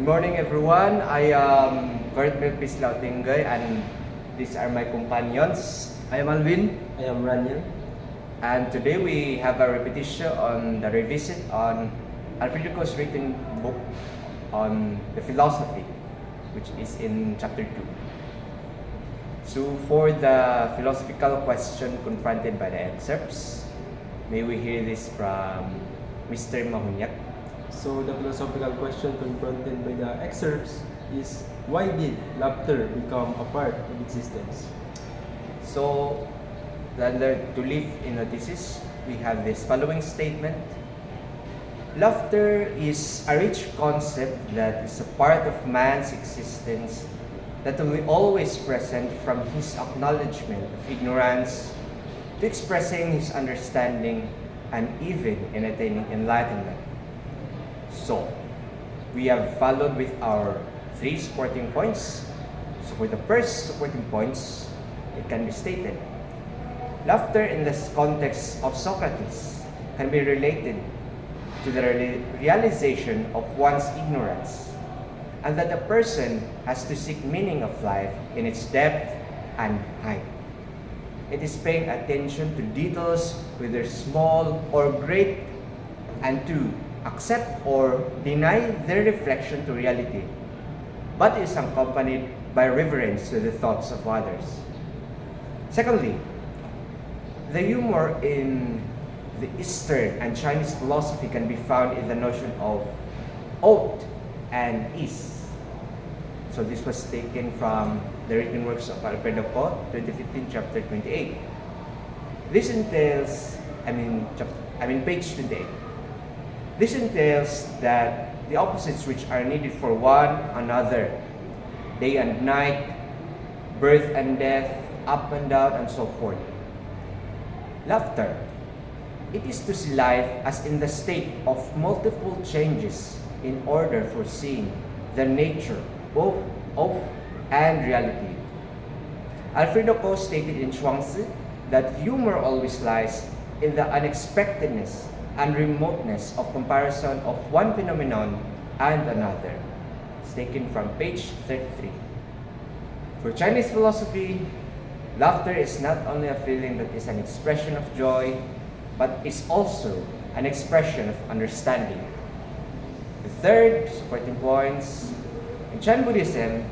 morning, everyone. I am PHILO Otinggey, and these are my companions. I am Alvin. I am Raniel. And today we have a repetition on the revisit on Alfredo's written book on the philosophy, which is in chapter 2. So for the philosophical question confronted by the excerpts, may we hear this from Mr. Mahunyag. So the philosophical question confronted by the excerpts is, why did laughter become a part of existence? So, to live in a thesis, we have this following statement. Laughter is a rich concept that is a part of man's existence that will be always present from his acknowledgement of ignorance to expressing his understanding and even in attaining enlightenment. So, we have followed with our 3 supporting points. So for the first supporting points, it can be stated, laughter in this context of Socrates can be related to the realization of one's ignorance, and that a person has to seek meaning of life in its depth and height. It is paying attention to details, whether small or great, and to accept or deny their reflection to reality, but is accompanied by reverence to the thoughts of others. Secondly, the humor in the Eastern and Chinese philosophy can be found in the notion of ought and is. So this was taken from the written works of Alfredo, 2015, chapter 28. This entails, page 28. This entails that the opposites which are needed for one another, day and night, birth and death, up and down, and so forth. Laughter, it is to see life as in the state of multiple changes in order for seeing the nature both of and reality. Alfredo stated in Shuangzi that humor always lies in the unexpectedness and remoteness of comparison of one phenomenon and another. It's taken from page 33. For Chinese philosophy, laughter is not only a feeling that is an expression of joy, but is also an expression of understanding. The third supporting points, in Chan Buddhism,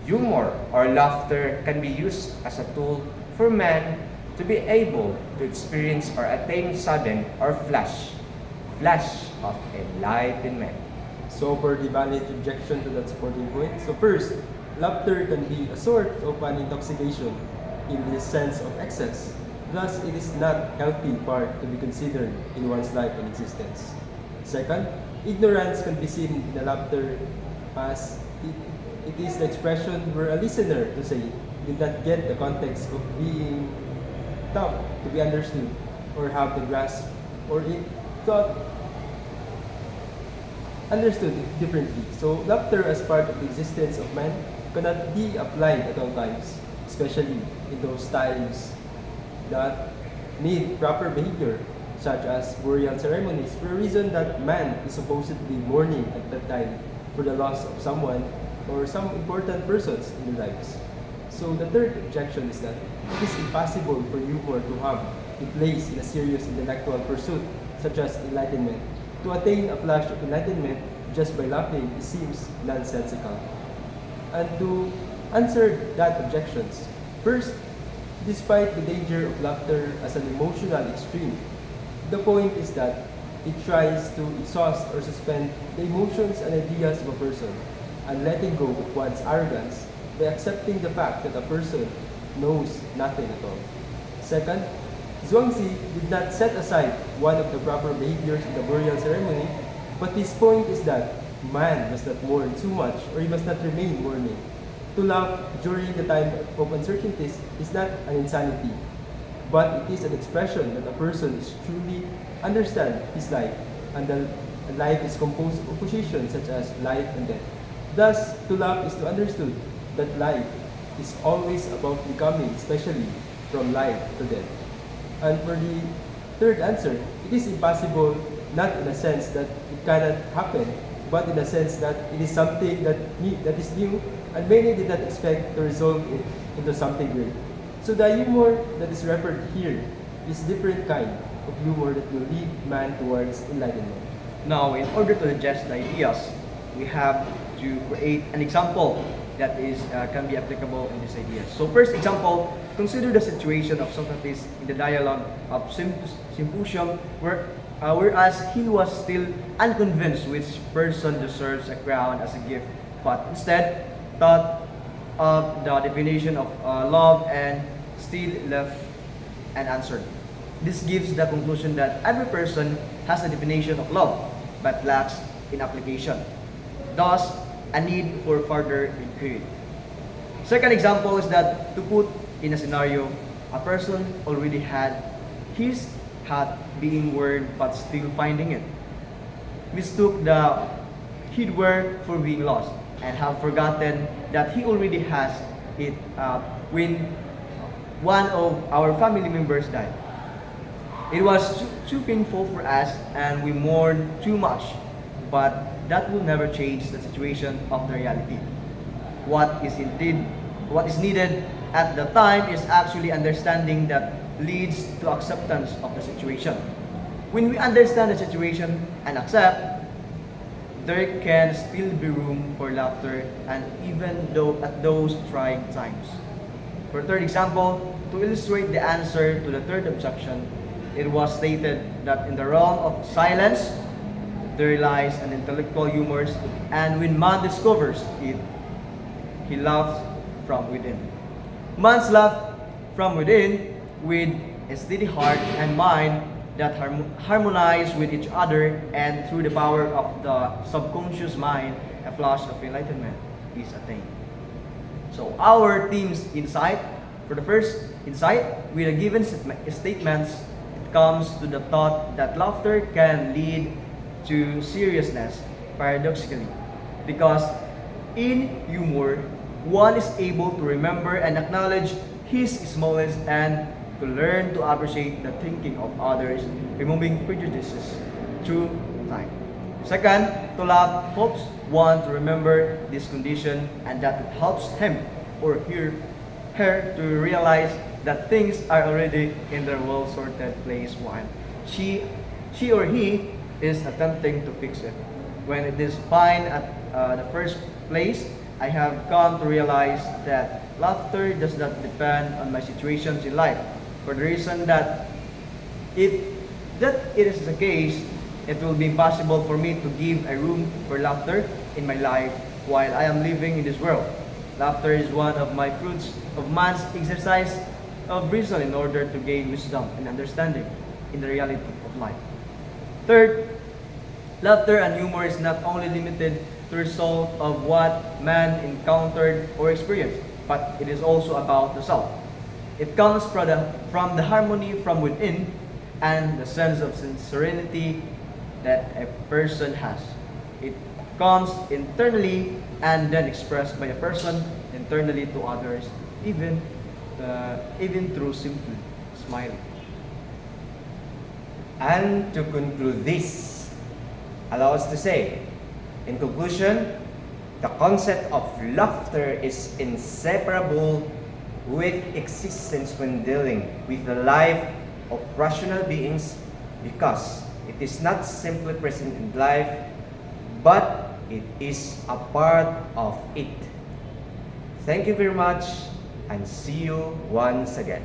humor or laughter can be used as a tool for man to be able to experience or attain sudden or flash of enlightenment. So for the valid objection to that supporting point, so first, laughter can be a sort of an intoxication in the sense of excess. Thus, it is not healthy part to be considered in one's life and existence. Second, ignorance can be seen in the laughter as it is the expression where a listener to say did not get the context of being tough to be understood or have the grasp, or it thought understood differently. So laughter as part of the existence of man cannot be applied at all times, especially in those times that need proper behavior, such as burial ceremonies, for a reason that man is supposedly mourning at that time for the loss of someone or some important persons in their lives. So the third objection is that it is impossible for humor to have a place in a serious intellectual pursuit, such as enlightenment. To attain a flash of enlightenment just by laughing seems nonsensical. And to answer that objections, first, despite the danger of laughter as an emotional extreme, the point is that it tries to exhaust or suspend the emotions and ideas of a person and letting go of one's arrogance by accepting the fact that a person knows nothing at all. Second, Zhuangzi did not set aside one of the proper behaviors in the burial ceremony, but his point is that man must not mourn too much, or he must not remain mourning. To laugh during the time of uncertainties is not an insanity, but it is an expression that a person is truly understand his life, and the life is composed of oppositions such as life and death. Thus, to laugh is to understood that life is always about becoming, especially from life to death. And for the third answer, it is impossible, not in a sense that it cannot happen, but in a sense that it is something that is new, and many did not expect to resolve it into something great. So the humor that is referred here is different kind of humor that will lead man towards enlightenment. Now, in order to digest the ideas, we have to create an example that can be applicable in these ideas. So first example, consider the situation of Socrates in the dialogue of Symposium, whereas he was still unconvinced which person deserves a crown as a gift, but instead thought of the definition of love and still left unanswered. This gives the conclusion that every person has a definition of love, but lacks in application. Thus, a need for further inquiry. Second example is that to put in a scenario, a person already had his hat being worn but still finding it, mistook the headwear for being lost, and have forgotten that he already has it when one of our family members died. It was too painful for us and we mourned too much, but that will never change the situation of the reality. What is needed at the time is actually understanding that leads to acceptance of the situation. When we understand the situation and accept, there can still be room for laughter and even though at those trying times. For third example, to illustrate the answer to the third objection, it was stated that in the realm of silence, there lies an intellectual humor, and when man discovers it, he laughs from within. Man's laugh from within with a steady heart and mind that harmonize with each other, and through the power of the subconscious mind, a flash of enlightenment is attained. So our team's insight, for the first insight, with a given statements, it comes to the thought that laughter can lead to seriousness, paradoxically, because in humor, one is able to remember and acknowledge his smallness and to learn to appreciate the thinking of others, removing prejudices through time. Second, to laugh helps one to remember this condition and that it helps him or her to realize that things are already in their well-sorted place while she or he is attempting to fix it. When it is fine at the first place, I have come to realize that laughter does not depend on my situations in life, for the reason that if that it is the case, it will be impossible for me to give a room for laughter in my life while I am living in this world. Laughter is one of my fruits of man's exercise of reason in order to gain wisdom and understanding in the reality of life. Third, laughter and humor is not only limited to the result of what man encountered or experienced, but it is also about the self. It comes from the harmony from within and the sense of serenity that a person has. It comes internally and then expressed by a person internally to others, even through simply smiling. And to conclude this, allow us to say, in conclusion, the concept of laughter is inseparable with existence when dealing with the life of rational beings, because it is not simply present in life, but it is a part of it. Thank you very much and see you once again.